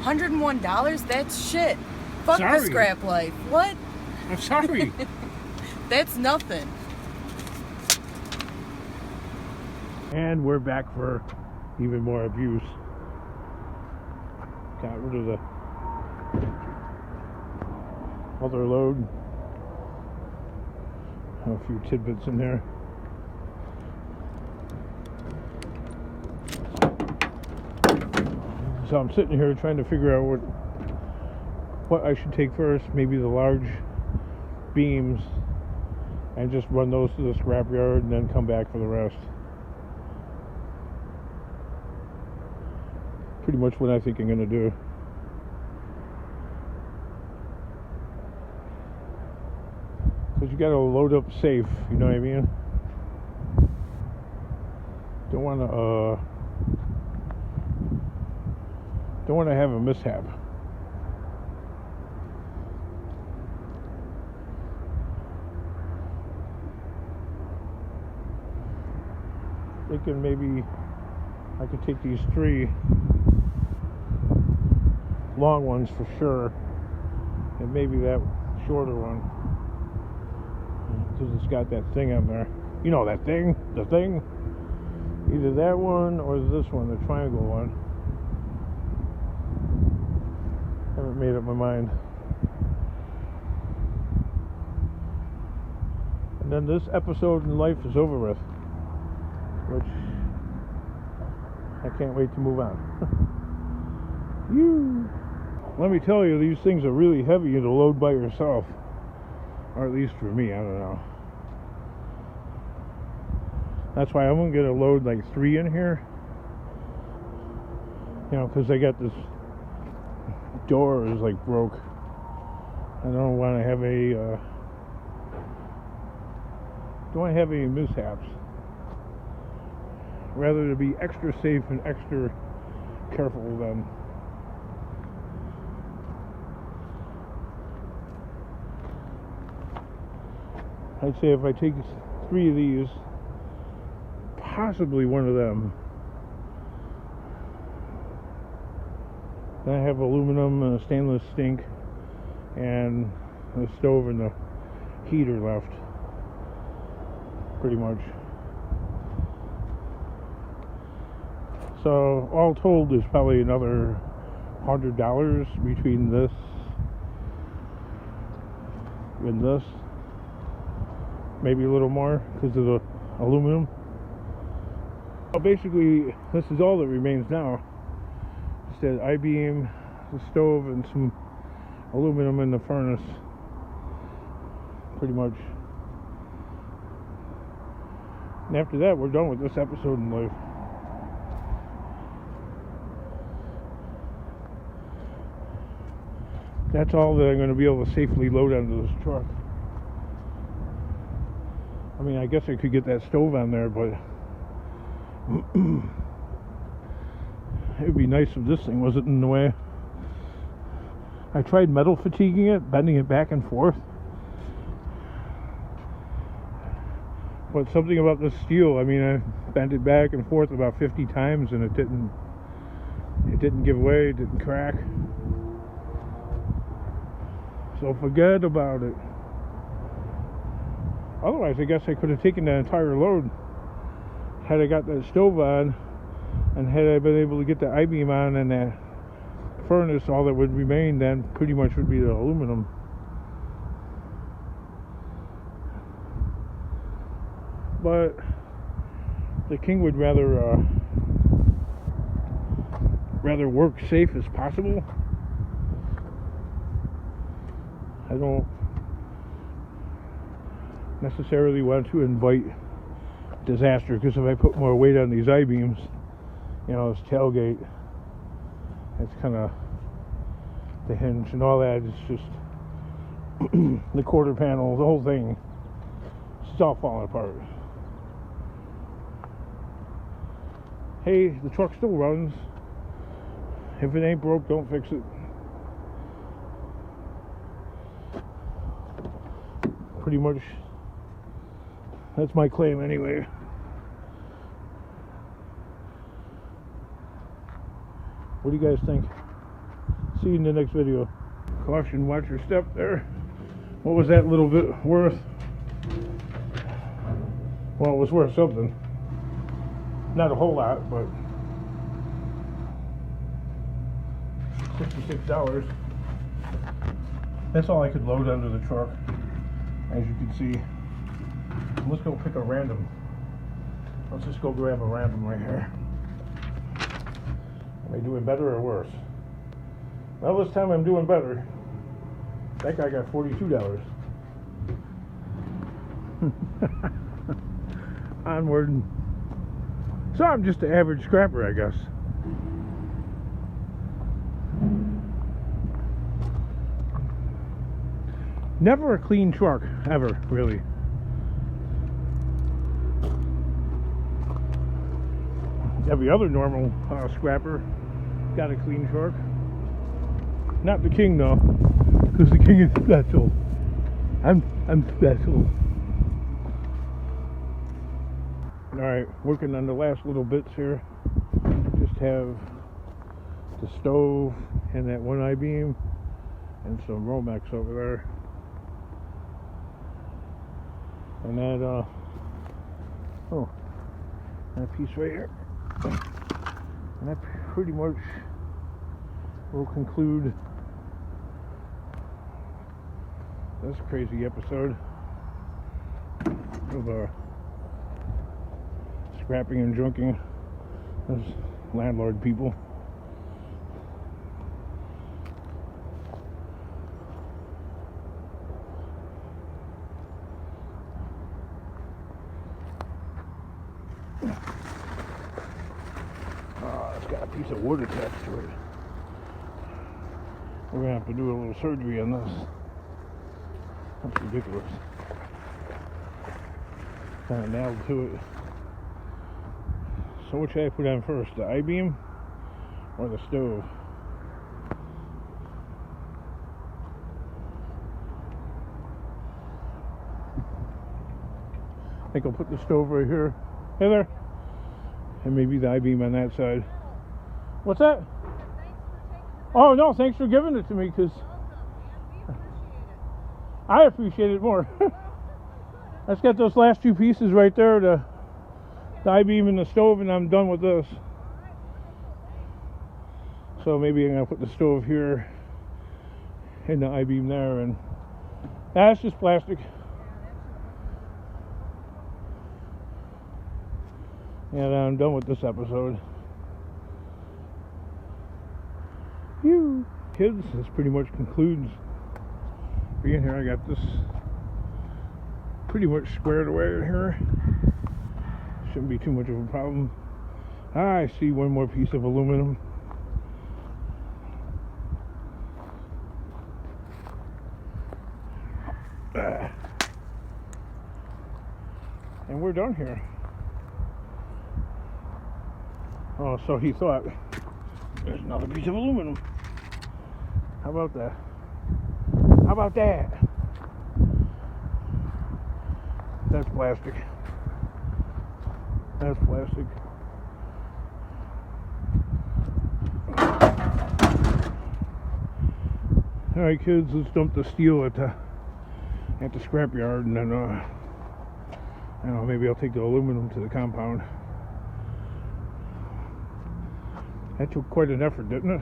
$101? That's shit. Fuck Sorry. the Scraplife. What? I'm sorry. That's nothing. And we're back for even more abuse. Got rid of the other load. A few tidbits in there. So I'm sitting here trying to figure out what I should take first. Maybe the large beams and just run those to the scrapyard and then come back for the rest. Pretty much what I think I'm going to do. Because you got to load up safe, you know what I mean? Don't want to have a mishap. Thinking maybe I could take these 3 long ones for sure, and maybe that shorter one, because it's got that thing on there. You know that thing? The thing? Either that one or this one, the triangle one. Haven't made up my mind. And then this episode in life is over with, which I can't wait to move on. Let me tell you, these things are really heavy to load by yourself, or at least for me, I don't know. That's why I'm going to load like 3 in here, you know, because I got this door is like broke. I don't want to have any mishaps. Rather to be extra safe and extra careful than I'd say if I take 3 of these, possibly one of them, then I have aluminum and a stainless sink and the stove and the heater left, pretty much. So all told, there's probably another $100 between this and this. Maybe a little more because of the aluminum. Well, basically, this is all that remains now. Just that I-beam, the stove, and some aluminum in the furnace. Pretty much. And after that, we're done with this episode in life. That's all that I'm going to be able to safely load onto this truck. I mean, I guess I could get that stove on there, but it would be nice if this thing wasn't in the way. I tried metal fatiguing it, bending it back and forth. But something about the steel, I mean, I bent it back and forth about 50 times and it didn't give way, it didn't crack. So forget about it. Otherwise, I guess I could have taken the entire load had I got that stove on, and had I been able to get the I-beam on and that furnace. All that would remain then pretty much would be the aluminum. But the king would rather work safe as possible. I don't necessarily want to invite disaster, because if I put more weight on these I-beams, you know, this tailgate, it's kind of the hinge and all that, it's just the quarter panel, the whole thing, it's all falling apart. Hey, the truck still runs. If it ain't broke, don't fix it. Pretty much, that's my claim anyway. What do you guys think? See you in the next video. Caution, watch your step there. What was that little bit worth? Well, it was worth something. Not a whole lot, but $66. That's all I could load under the truck, as you can see. Let's go pick a random. Let's just go grab a random right here. Am I doing better or worse? Well, this time I'm doing better. That guy got $42. Onward. So I'm just an average scrapper, I guess. Never a clean truck, ever, really. Every other normal scrapper got a clean truck. Not the King though, because the King is special. I'm special. Alright, working on the last little bits here. Just have the stove and that one I-beam and some Romex over there. And that, oh, that piece right here. And that pretty much will conclude this crazy episode of scrapping and junking as landlord people. It's got a piece of wood attached to it. We're gonna have to do a little surgery on this. That's ridiculous. Kind of nailed to it. So what should I put on first, the I-beam or the stove? I think I'll put the stove right here. Hey there. And maybe the I-beam on that side. What's that? Oh no, thanks for giving it to me, because I appreciate it more. Let's get those last two pieces right there, the I-beam and the stove, and I'm done with this. So maybe I'm going to put the stove here and the I-beam there, and that's just plastic. And I'm done with this episode. Phew. Kids, this pretty much concludes being here. I got this pretty much squared away in here. Shouldn't be too much of a problem. I see one more piece of aluminum. And we're done here. Oh, so he thought. There's another piece of aluminum. How about that? How about that? That's plastic. That's plastic. Alright kids, let's dump the steel at the scrapyard, and then I don't know, maybe I'll take the aluminum to the compound. That took quite an effort, didn't it?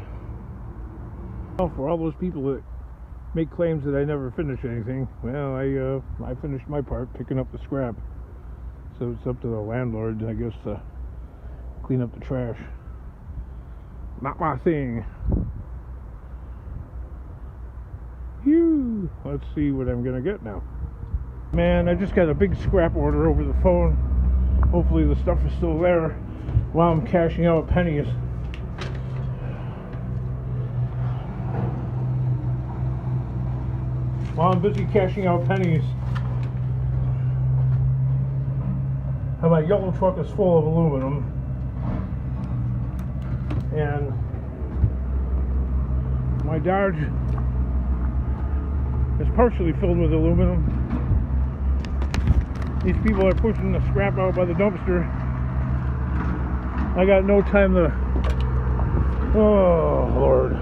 Well, for all those people that make claims that I never finish anything, well, I finished my part, picking up the scrap. So it's up to the landlord, I guess, to clean up the trash. Not my thing. Phew. Let's see what I'm gonna get now. Man, I just got a big scrap order over the phone. Hopefully the stuff is still there while I'm cashing out pennies. While I'm busy cashing out pennies, and my yellow truck is full of aluminum, and my Dodge is partially filled with aluminum. These people are pushing the scrap out by the dumpster. I got no time to, oh Lord.